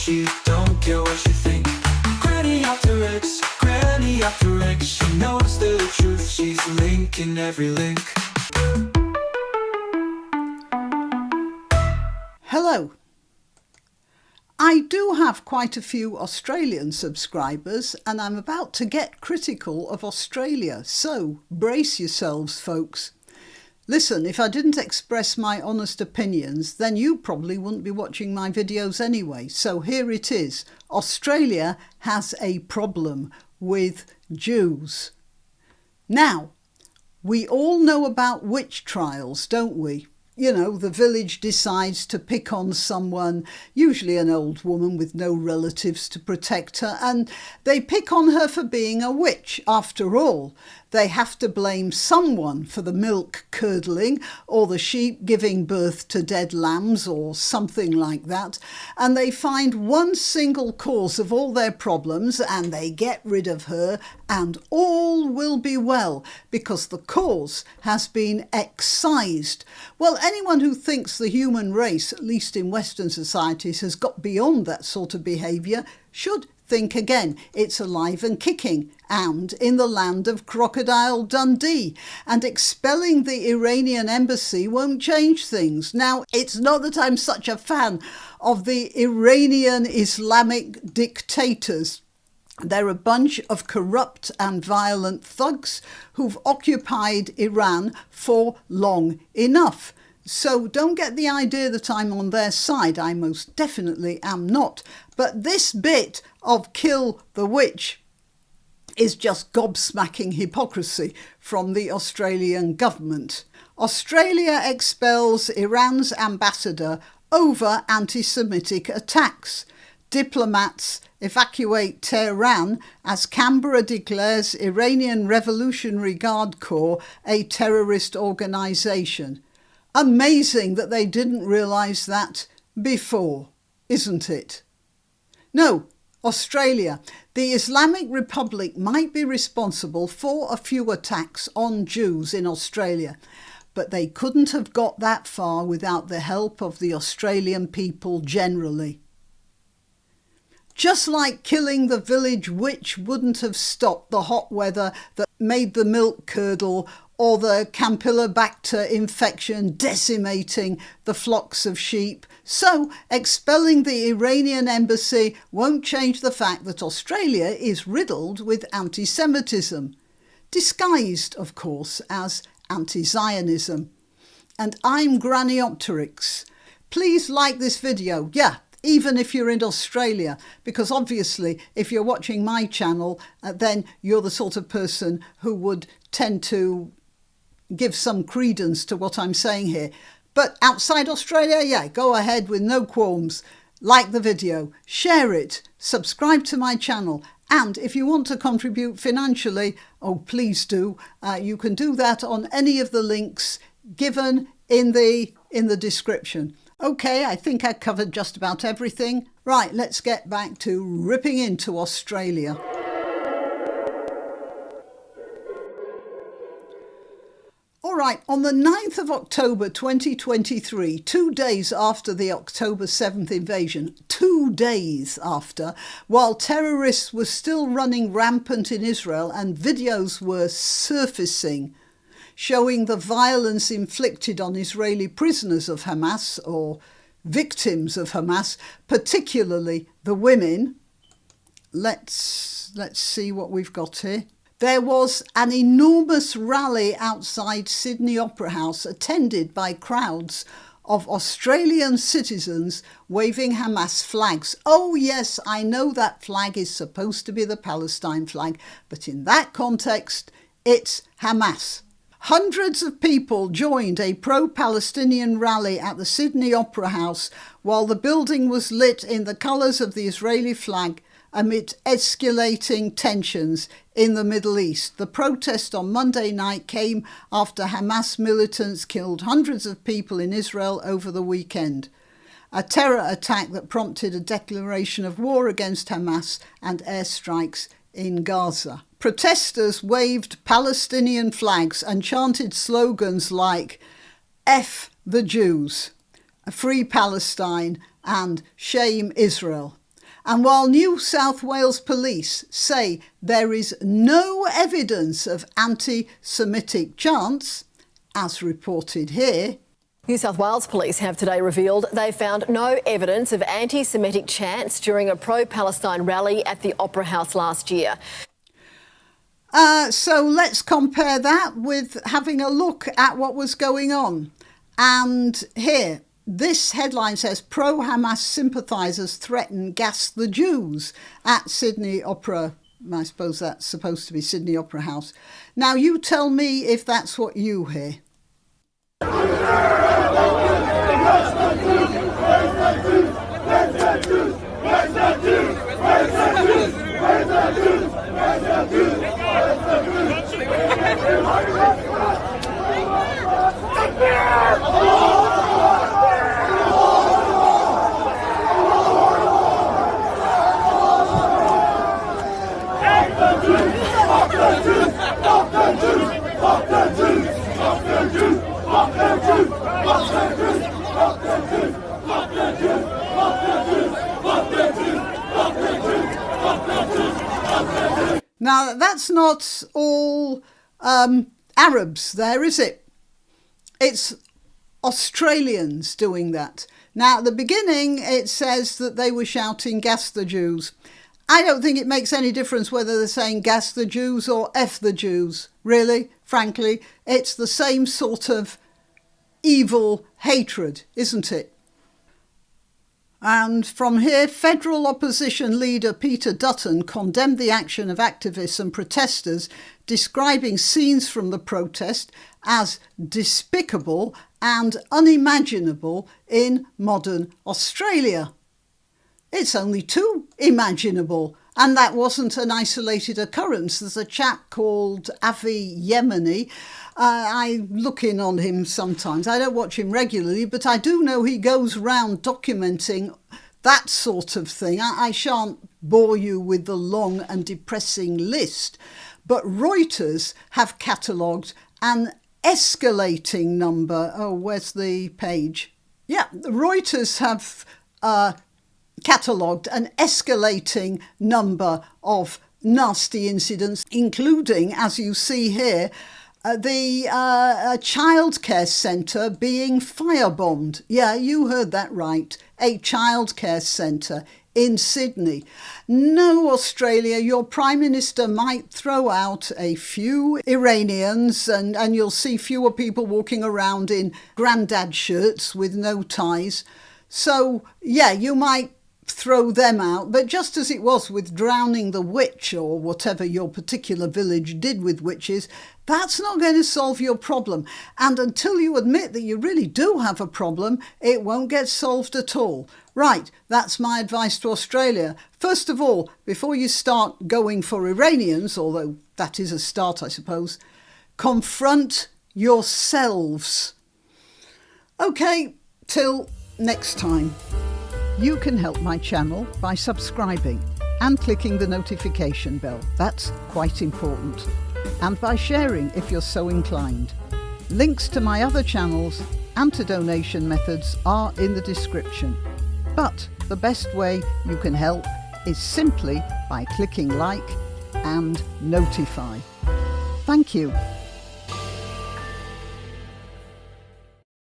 She don't care what you think. Granniopteryx, granniopteryx. She knows the truth, she's linking every link. Hello. I do have quite a few Australian subscribers, and I'm about to get critical of Australia, so brace yourselves, folks. Listen, if I didn't express my honest opinions, then you probably wouldn't be watching my videos anyway. So here it is. Australia has a problem with Jews. Now, we all know about witch trials, don't we? You know, the village decides to pick on someone, usually an old woman with no relatives to protect her, and they pick on her for being a witch. After all, they have to blame someone for the milk curdling or the sheep giving birth to dead lambs or something like that. And they find one single cause of all their problems and they get rid of her and all will be well because the cause has been excised. Well, anyone who thinks the human race, at least in Western societies, has got beyond that sort of behaviour should think again. It's alive and kicking, and in the land of Crocodile Dundee. And expelling the Iranian embassy won't change things. Now, it's not that I'm such a fan of the Iranian Islamic dictators. They're a bunch of corrupt and violent thugs who've occupied Iran for long enough. So don't get the idea that I'm on their side. I most definitely am not. But this bit of kill the witch is just gobsmacking hypocrisy from the Australian government. Australia expels Iran's ambassador over anti-Semitic attacks. Diplomats evacuate Tehran as Canberra declares Iranian Revolutionary Guard Corps a terrorist organisation. Amazing that they didn't realise that before, isn't it? No, Australia. The Islamic Republic might be responsible for a few attacks on Jews in Australia, but they couldn't have got that far without the help of the Australian people generally. Just like killing the village witch wouldn't have stopped the hot weather that made the milk curdle or the Campylobacter infection decimating the flocks of sheep. So expelling the Iranian embassy won't change the fact that Australia is riddled with anti-Semitism, disguised, of course, as anti-Zionism. And I'm Granniopteryx. Please like this video, even if you're in Australia, because obviously if you're watching my channel, then you're the sort of person who would tend to give some credence to what I'm saying here. But outside Australia, go ahead with no qualms. Like the video, share it, subscribe to my channel, and if you want to contribute financially, please do. You can do that on any of the links given in the description. Okay, I think I covered just about everything. Right, let's get back to ripping into Australia. All right, on the 9th of October 2023, 2 days after the October 7th invasion, 2 days after, while terrorists were still running rampant in Israel and videos were surfacing showing the violence inflicted on Israeli prisoners of Hamas or victims of Hamas, particularly the women. Let's see what we've got here. There was an enormous rally outside Sydney Opera House attended by crowds of Australian citizens waving Hamas flags. Oh yes, I know that flag is supposed to be the Palestine flag, but in that context, it's Hamas. Hundreds of people joined a pro-Palestinian rally at the Sydney Opera House while the building was lit in the colours of the Israeli flag amid escalating tensions in the Middle East. The protest on Monday night came after Hamas militants killed hundreds of people in Israel over the weekend. A terror attack that prompted a declaration of war against Hamas and airstrikes in Gaza. Protesters waved Palestinian flags and chanted slogans like "F the Jews," "Free Palestine" and "Shame Israel." And while New South Wales police say there is no evidence of anti-Semitic chants, as reported here, New South Wales Police have today revealed they found no evidence of anti-Semitic chants during a pro-Palestine rally at the Opera House last year. So let's compare that with having a look at what was going on. And here, this headline says, pro-Hamas sympathisers threaten gas the Jews at Sydney Opera. I suppose that's supposed to be Sydney Opera House. Now you tell me if that's what you hear. Now, that's not all Arabs there, is it? It's Australians doing that. Now, at the beginning, it says that they were shouting, gas the Jews. I don't think it makes any difference whether they're saying gas the Jews or F the Jews. Really, frankly, it's the same sort of evil hatred, isn't it? And from here, federal opposition leader Peter Dutton condemned the action of activists and protesters, describing scenes from the protest as despicable and unimaginable in modern Australia. It's only too imaginable, and that wasn't an isolated occurrence. There's a chap called Avi Yemeni. I look in on him sometimes. I don't watch him regularly, but I do know he goes round documenting that sort of thing. I shan't bore you with the long and depressing list, but Reuters have catalogued an escalating number. Oh, where's the page? Yeah, Reuters have catalogued an escalating number of nasty incidents, including, as you see here, the childcare centre being firebombed. Yeah, you heard that right. A childcare centre in Sydney. No, Australia, your Prime Minister might throw out a few Iranians and you'll see fewer people walking around in grandad shirts with no ties. So, yeah, you might throw them out, but just as it was with drowning the witch or whatever your particular village did with witches, that's not going to solve your problem. And until you admit that you really do have a problem, it won't get solved at all. Right, that's my advice to Australia. First of all, before you start going for Iranians, although that is a start, I suppose, confront yourselves. Okay, till next time. You can help my channel by subscribing and clicking the notification bell. That's quite important. And by sharing if you're so inclined. Links to my other channels and to donation methods are in the description. But the best way you can help is simply by clicking like and notify. Thank you.